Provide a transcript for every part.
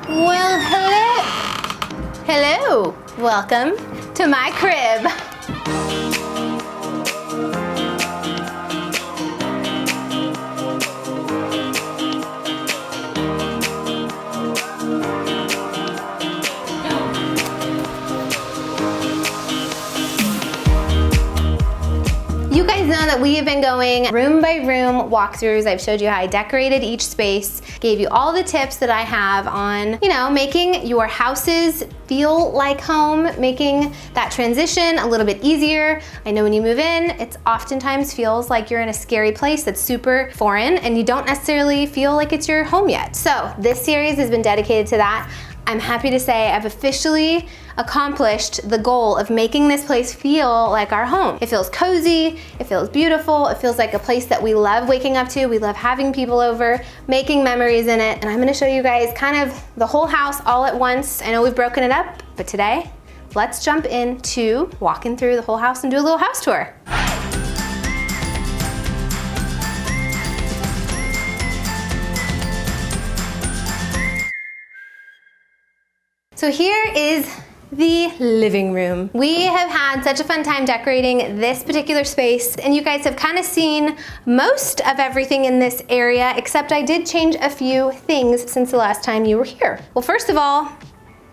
Well, hello. Welcome to my crib. You guys know that we have been going room by room walkthroughs. I've showed you how I decorated each space, gave you all the tips that I have on, making your houses feel like home, making that transition a little bit easier. I know when you move in, it oftentimes feels like you're in a scary place that's super foreign and you don't necessarily feel like it's your home yet. So this series has been dedicated to that. I'm happy to say I've officially accomplished the goal of making this place feel like our home. It feels cozy, it feels beautiful, it feels like a place that we love waking up to, we love having people over, making memories in it, and I'm gonna show you guys kind of the whole house all at once. I know we've broken it up, but today, let's jump into walking through the whole house and do a little house tour. So here is the living room. We have had such a fun time decorating this particular space, and you guys have kind of seen most of everything in this area, except I did change a few things since the last time you were here. Well, first of all,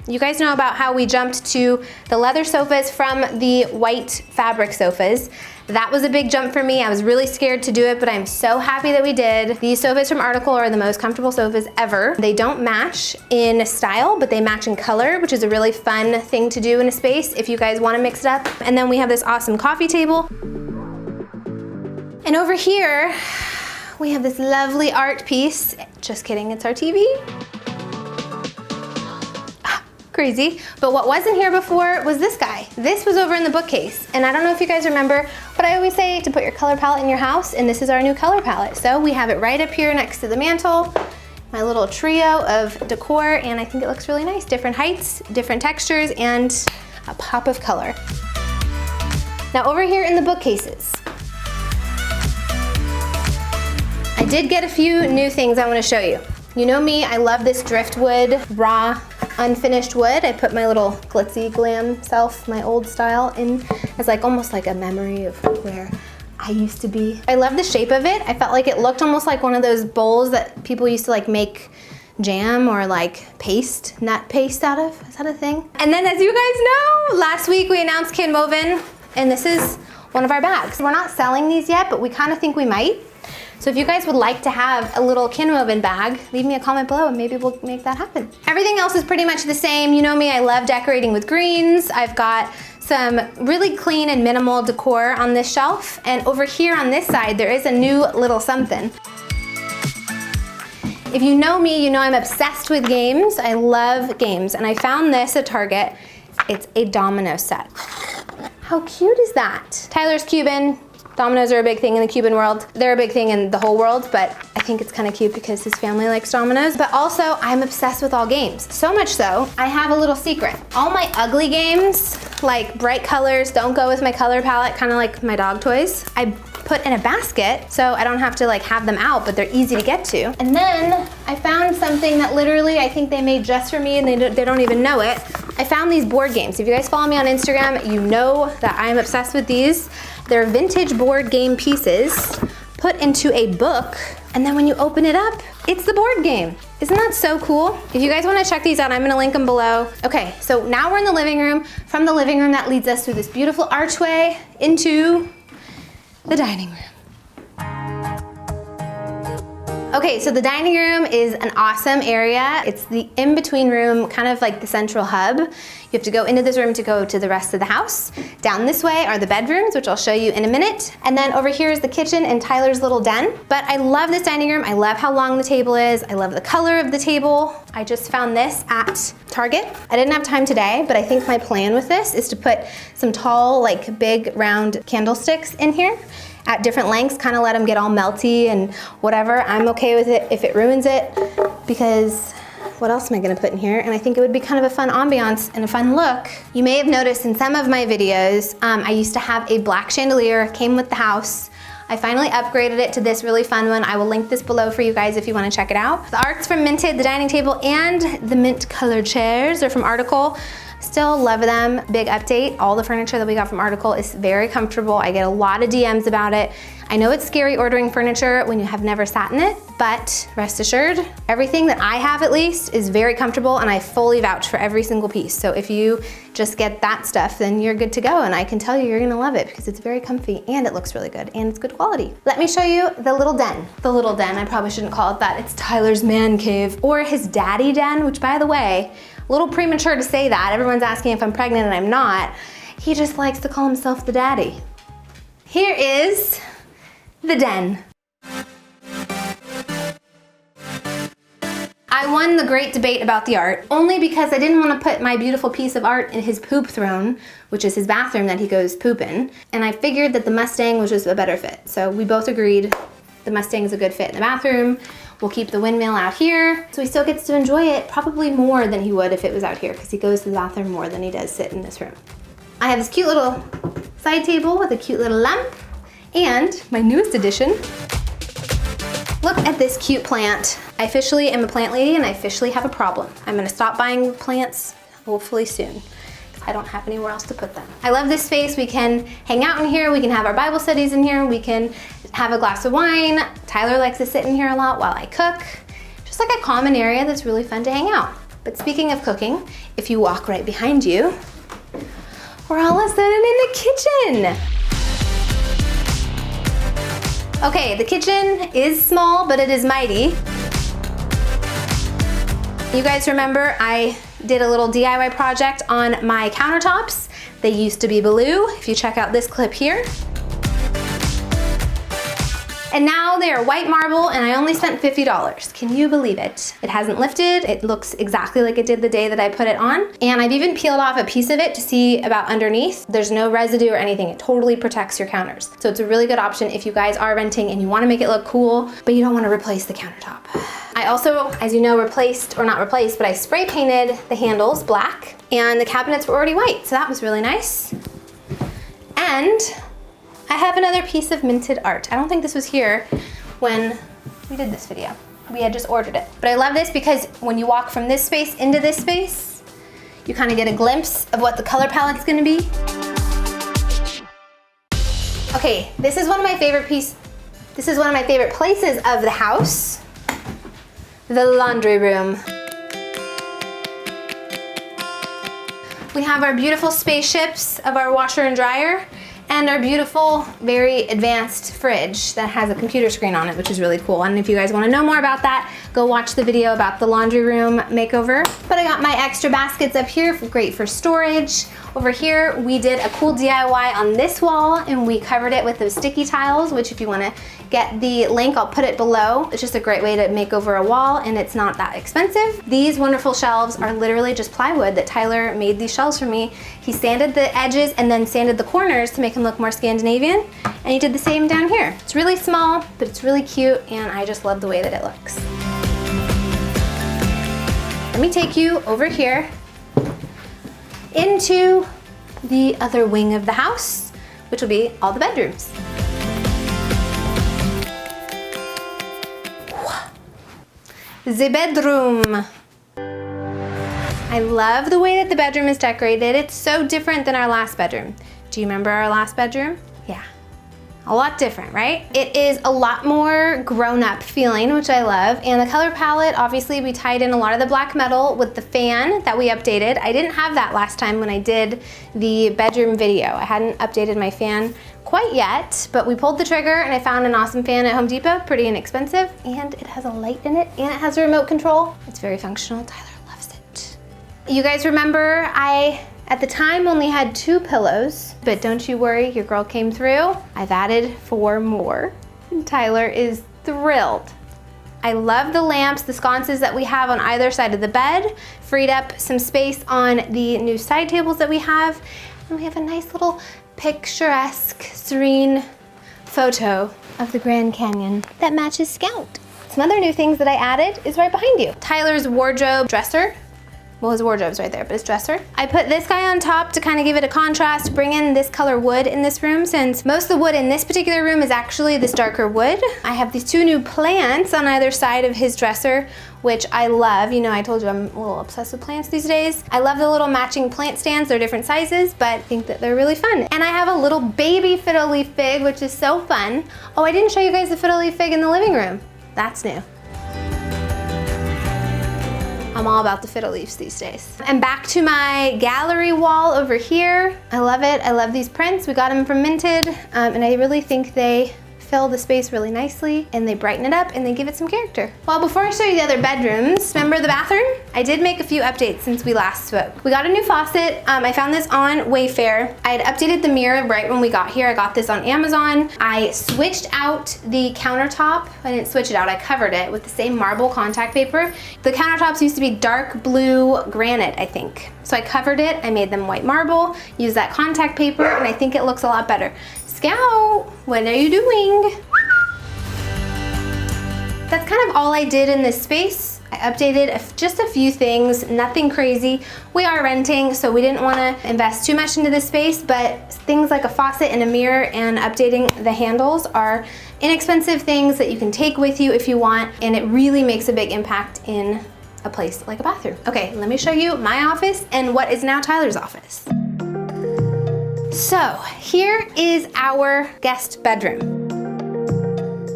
you guys know about how we jumped to the leather sofas from the white fabric sofas. That was a big jump for me. I was really scared to do it, but I'm so happy that we did. These sofas from Article are the most comfortable sofas ever. They don't match in style, but they match in color, which is a really fun thing to do in a space if you guys want to mix it up. And then we have this awesome coffee table. And over here, we have this lovely art piece. Just kidding, it's our TV. Crazy. But what wasn't here before was this guy. This was over in the bookcase. And I don't know if you guys remember, but I always say to put your color palette in your house, and this is our new color palette. So we have it right up here next to the mantle, my little trio of decor, and I think it looks really nice. Different heights, different textures, and a pop of color. Now over here in the bookcases, I did get a few new things I want to show you. You know me, I love this driftwood, raw, unfinished wood. I put my little glitzy glam self, my old style, in as almost like a memory of where I used to be. I love the shape of it. I felt like it looked almost like one of those bowls that people used to make jam or paste, nut paste out of. Is that a thing? And then as you guys know, last week we announced Kin Woven, and this is one of our bags. We're not selling these yet, but we kind of think we might. So if you guys would like to have a little Kin Woven bag, leave me a comment below and maybe we'll make that happen. Everything else is pretty much the same. You know me, I love decorating with greens. I've got some really clean and minimal decor on this shelf. And over here on this side, there is a new little something. If you know me, you know I'm obsessed with games. I love games. And I found this at Target. It's a domino set. How cute is that? Tyler's Cuban. Dominoes are a big thing in the Cuban world. They're a big thing in the whole world, but I think it's kind of cute because his family likes dominoes. But also, I'm obsessed with all games. So much so, I have a little secret. All my ugly games, like bright colors, don't go with my color palette, kind of like my dog toys, I put in a basket so I don't have to have them out, but they're easy to get to. And then I found something that literally I think they made just for me and they don't even know it. I found these board games. If you guys follow me on Instagram, you know that I'm obsessed with these. They're vintage board game pieces put into a book, and then when you open it up, it's the board game. Isn't that so cool? If you guys want to check these out, I'm going to link them below. Okay, so now we're in the living room. From the living room, that leads us through this beautiful archway into the dining room. Okay, so the dining room is an awesome area. It's the in-between room, kind of like the central hub. You have to go into this room to go to the rest of the house. Down this way are the bedrooms, which I'll show you in a minute. And then over here is the kitchen and Tyler's little den. But I love this dining room. I love how long the table is. I love the color of the table. I just found this at Target. I didn't have time today, but I think my plan with this is to put some tall, big round candlesticks in here at different lengths, kind of let them get all melty and whatever. I'm okay with it if it ruins it, because what else am I gonna put in here? And I think it would be kind of a fun ambiance and a fun look. You may have noticed in some of my videos, I used to have a black chandelier, came with the house. I finally upgraded it to this really fun one. I will link this below for you guys if you want to check it out. The art's from Minted, the dining table, and the mint color chairs are from Article. Still love them. Big update. All the furniture that we got from Article is very comfortable. I get a lot of DMs about it. I know it's scary ordering furniture when you have never sat in it, but rest assured, everything that I have at least is very comfortable, and I fully vouch for every single piece. So if you just get that stuff, then you're good to go, and I can tell you're gonna love it because it's very comfy and it looks really good and it's good quality. Let me show you the little den. The little den, I probably shouldn't call it that. It's Tyler's man cave, or his daddy den, which by the way, a little premature to say that. Everyone's asking if I'm pregnant and I'm not. He just likes to call himself the daddy. Here is the den. I won the great debate about the art only because I didn't want to put my beautiful piece of art in his poop throne, which is his bathroom that he goes poop in. And I figured that the Mustang was just a better fit. So we both agreed the Mustang's a good fit in the bathroom. We'll keep the windmill out here. So he still gets to enjoy it probably more than he would if it was out here, because he goes to the bathroom more than he does sit in this room. I have this cute little side table with a cute little lamp, and my newest addition, look at this cute plant. I officially am a plant lady and I officially have a problem. I'm gonna stop buying plants hopefully soon. I don't have anywhere else to put them. I love this space. We can hang out in here. We can have our Bible studies in here. We can have a glass of wine. Tyler likes to sit in here a lot while I cook. Just like a common area that's really fun to hang out. But speaking of cooking, if you walk right behind you, we're all of a sudden in the kitchen. Okay, the kitchen is small, but it is mighty. You guys remember I did a little DIY project on my countertops. They used to be blue, if you check out this clip here. And now they are white marble, and I only spent $50. Can you believe it? It hasn't lifted. It looks exactly like it did the day that I put it on. And I've even peeled off a piece of it to see about underneath. There's no residue or anything. It totally protects your counters. So it's a really good option if you guys are renting and you want to make it look cool, but you don't want to replace the countertop. I also, as you know, replaced, or not replaced, but I spray painted the handles black, and the cabinets were already white, so that was really nice. And I have another piece of minted art. I don't think this was here when we did this video. We had just ordered it. But I love this because when you walk from this space into this space, you kind of get a glimpse of what the color palette's gonna be. Okay, this is one of my favorite places of the house. The laundry room. We have our beautiful spaceships of our washer and dryer, and our beautiful, very advanced fridge that has a computer screen on it, which is really cool. And if you guys want to know more about that, go watch the video about the laundry room makeover. But I got my extra baskets up here, great for storage. Over here, we did a cool DIY on this wall, and we covered it with those sticky tiles, which if you want to get the link, I'll put it below. It's just a great way to make over a wall, and it's not that expensive. These wonderful shelves are literally just plywood that Tyler made these shelves for me. He sanded the edges and then sanded the corners to make them look more Scandinavian, and he did the same down here. It's really small, but it's really cute, and I just love the way that it looks. Let me take you over here into the other wing of the house, which will be all the bedrooms. The bedroom. I love the way that the bedroom is decorated. It's so different than our last bedroom. Do you remember our last bedroom? Yeah. A lot different, right? It is a lot more grown-up feeling, which I love. And the color palette, obviously we tied in a lot of the black metal with the fan that we updated. I didn't have that last time when I did the bedroom video. I hadn't updated my fan quite yet, but we pulled the trigger and I found an awesome fan at Home Depot, pretty inexpensive, and it has a light in it and it has a remote control. It's very functional. Tyler loves it. You guys remember at the time only had 2 pillows, but don't you worry, your girl came through. I've added 4 more, and Tyler is thrilled. I love the lamps, the sconces that we have on either side of the bed, freed up some space on the new side tables that we have, and we have a nice little picturesque, serene photo of the Grand Canyon that matches Scout. Some other new things that I added is right behind you. Tyler's wardrobe dresser well, his wardrobe's right there, but his dresser. I put this guy on top to kind of give it a contrast, bring in this color wood in this room, since most of the wood in this particular room is actually this darker wood. I have these two new plants on either side of his dresser, which I love. You know, I told you I'm a little obsessed with plants these days. I love the little matching plant stands. They're different sizes, but I think that they're really fun. And I have a little baby fiddle leaf fig, which is so fun. Oh, I didn't show you guys the fiddle leaf fig in the living room. That's new. I'm all about the fiddle leaves these days. And back to my gallery wall over here. I love it. I love these prints. We got them from Minted, and I really think they fill the space really nicely, and they brighten it up and they give it some character. Well, before I show you the other bedrooms, remember the bathroom? I did make a few updates since we last spoke. We got a new faucet. I found this on Wayfair. I had updated the mirror right when we got here. I got this on Amazon. I switched out the countertop. I didn't switch it out, I covered it with the same marble contact paper. The countertops used to be dark blue granite, I think. So I covered it, I made them white marble, used that contact paper, and I think it looks a lot better. Scout, what are you doing? That's kind of all I did in this space. I updated just a few things, nothing crazy. We are renting, so we didn't want to invest too much into this space, but things like a faucet and a mirror and updating the handles are inexpensive things that you can take with you if you want, and it really makes a big impact in a place like a bathroom. Okay, let me show you my office and what is now Tyler's office. So here is our guest bedroom.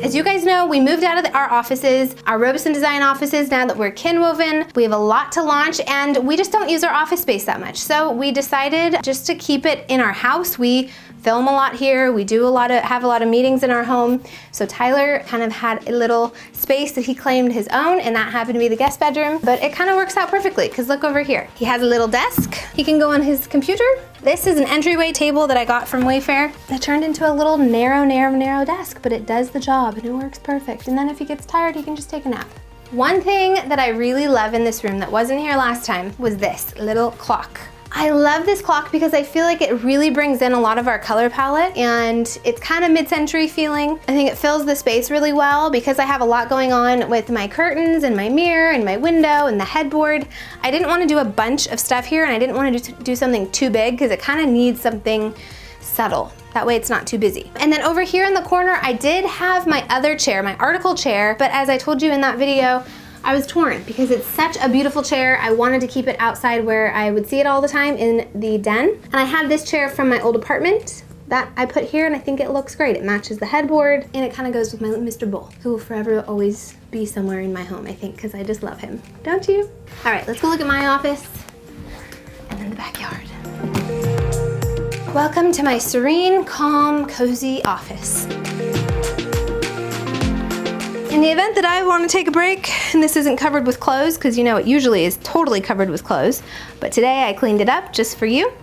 As you guys know, we moved out of our offices, our Robeson Design offices, now that we're Kinwoven. We have a lot to launch and we just don't use our office space that much. So we decided just to keep it in our house. We film a lot here. We do have a lot of meetings in our home. So Tyler kind of had a little space that he claimed his own, and that happened to be the guest bedroom. But it kind of works out perfectly because look over here. He has a little desk. He can go on his computer. This is an entryway table that I got from Wayfair. It turned into a little narrow desk, but it does the job and it works perfect. And then if he gets tired, he can just take a nap. One thing that I really love in this room that wasn't here last time was this little clock. I love this clock because I feel like it really brings in a lot of our color palette, and it's kind of mid-century feeling. I think it fills the space really well because I have a lot going on with my curtains and my mirror and my window and the headboard. I didn't want to do a bunch of stuff here, and I didn't want to do something too big because it kind of needs something subtle. That way it's not too busy. And then over here in the corner, I did have my other chair, my article chair, but as I told you in that video, I was torn because it's such a beautiful chair. I wanted to keep it outside where I would see it all the time in the den. And I have this chair from my old apartment that I put here, and I think it looks great. It matches the headboard and it kind of goes with my Mr. Bull, who will forever always be somewhere in my home, I think, because I just love him. Don't you? All right, let's go look at my office and then the backyard. Welcome to my serene, calm, cozy office. In the event that I want to take a break and this isn't covered with clothes, because you know it usually is totally covered with clothes, but today I cleaned it up just for you,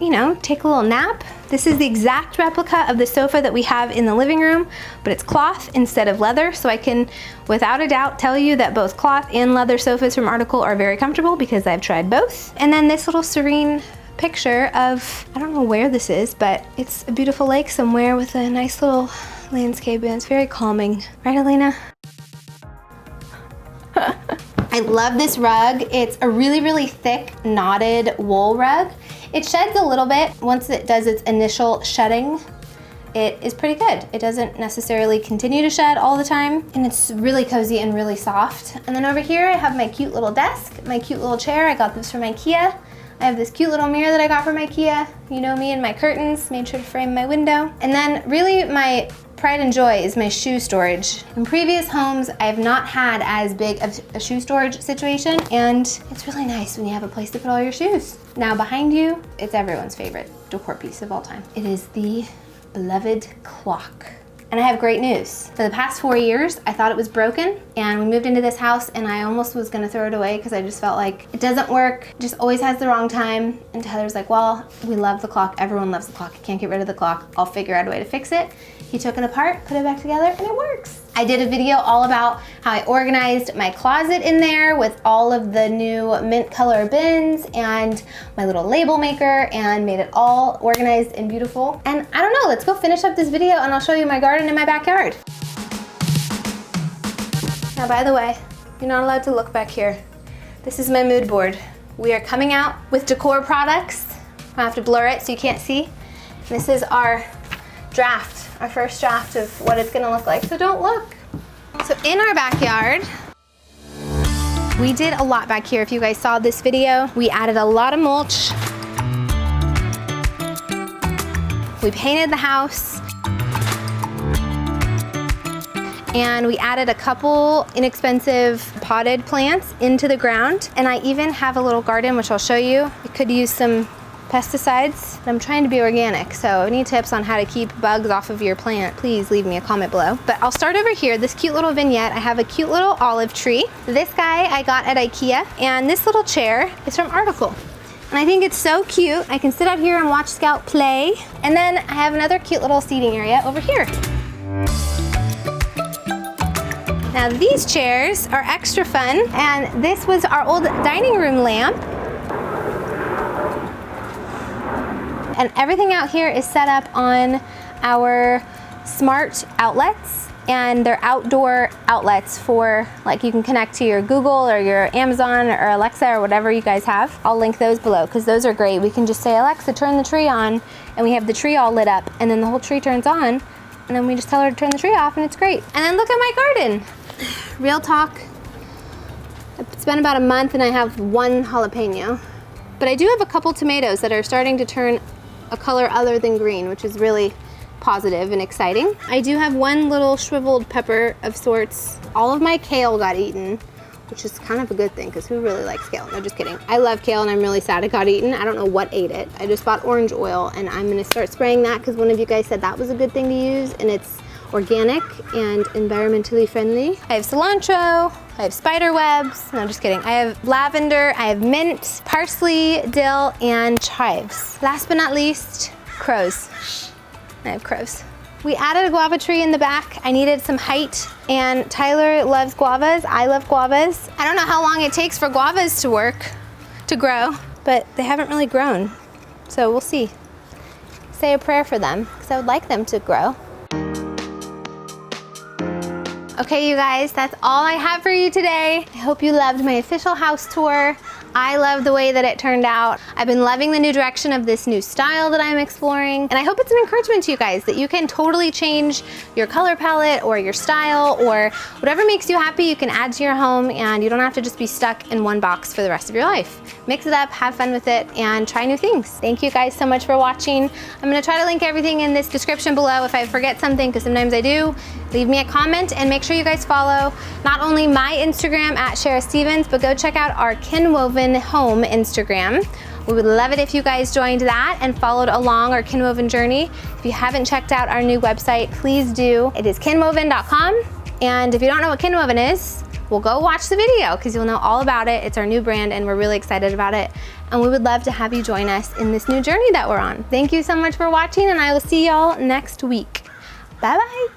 take a little nap. This is the exact replica of the sofa that we have in the living room, but it's cloth instead of leather, so I can without a doubt tell you that both cloth and leather sofas from Article are very comfortable because I've tried both. And then this little serene picture of, I don't know where this is, but it's a beautiful lake somewhere with a nice little landscape, and it's very calming. Right, Elena? I love this rug. It's a really, really thick knotted wool rug. It sheds a little bit. Once it does its initial shedding, it is pretty good. It doesn't necessarily continue to shed all the time, and it's really cozy and really soft. And then over here, I have my cute little desk, my cute little chair. I got this from IKEA. I have this cute little mirror that I got from IKEA. You know me and my curtains, made sure to frame my window. And then really my pride and joy is my shoe storage. In previous homes, I have not had as big of a shoe storage situation, and it's really nice when you have a place to put all your shoes. Now behind you, it's everyone's favorite decor piece of all time. It is the beloved clock. And I have great news. For the past 4 years, I thought it was broken, and we moved into this house and I almost was gonna throw it away because I just felt like it doesn't work, it just always has the wrong time. And Tyler's like, well, we love the clock, everyone loves the clock, you can't get rid of the clock, I'll figure out a way to fix it. He took it apart, put it back together, and it works. I did a video all about how I organized my closet in there with all of the new mint color bins and my little label maker, and made it all organized and beautiful. And I don't know, let's go finish up this video and I'll show you my garden in my backyard. Now, by the way, you're not allowed to look back here. This is my mood board. we are coming out with decor products. I have to blur it so you can't see. This is our draft, our first draft of what it's gonna look like, so don't look. So in our backyard, we did a lot back here. If you guys saw this video, we added a lot of mulch. We painted the house. And we added a couple inexpensive potted plants into the ground. And I even have a little garden, which I'll show you. You could use some pesticides. I'm trying to be organic, so any tips on how to keep bugs off of your plant, please leave me a comment below. But I'll start over here, this cute little vignette. I have a cute little olive tree. This guy I got at IKEA, and this little chair is from Article. And I think it's so cute. I can sit out here and watch Scout play. And then I have another cute little seating area over here. Now these chairs are extra fun, and this was our old dining room lamp. And everything out here is set up on our smart outlets, and they're outdoor outlets for, like, you can connect to your Google or your Amazon or Alexa or whatever you guys have. I'll link those below because those are great. We can just say, Alexa, turn the tree on, and we have the tree all lit up, and then the whole tree turns on, and then we just tell her to turn the tree off, and it's great. And then look at my garden. Real talk, it's been about a month and I have one jalapeno, but I do have a couple tomatoes that are starting to turn a color other than green, which is really positive and exciting. I do have one little shriveled pepper of sorts. All of my kale got eaten, which is kind of a good thing because who really likes kale? No, just kidding. I love kale and I'm really sad it got eaten. I don't know what ate it. I just bought orange oil and I'm gonna start spraying that because one of you guys said that was a good thing to use, and it's organic and environmentally friendly. I have cilantro, I have spider webs, no, just kidding. I have lavender, I have mint, parsley, dill, and chives. Last but not least, crows. I have crows. We added a guava tree in the back. I needed some height, and Tyler loves guavas. I love guavas. I don't know how long it takes for guavas to grow, but they haven't really grown. So we'll see. Say a prayer for them, because I would like them to grow. Okay, you guys, that's all I have for you today. I hope you loved my official house tour. I love the way that it turned out. I've been loving the new direction of this new style that I'm exploring. And I hope it's an encouragement to you guys that you can totally change your color palette or your style or whatever makes you happy, you can add to your home, and you don't have to just be stuck in one box for the rest of your life. Mix it up, have fun with it, and try new things. Thank you guys so much for watching. I'm gonna try to link everything in this description below. If I forget something, because sometimes I do, leave me a comment, and make sure you guys follow not only my Instagram at Sharrah Stevens, but go check out our Kinwoven Home Instagram. We would love it if you guys joined that and followed along our Kinwoven journey. If you haven't checked out our new website, please do. It is kinwoven.com. And if you don't know what Kinwoven is, well, go watch the video because you'll know all about it. It's our new brand and we're really excited about it. And we would love to have you join us in this new journey that we're on. Thank you so much for watching, and I will see y'all next week. Bye-bye.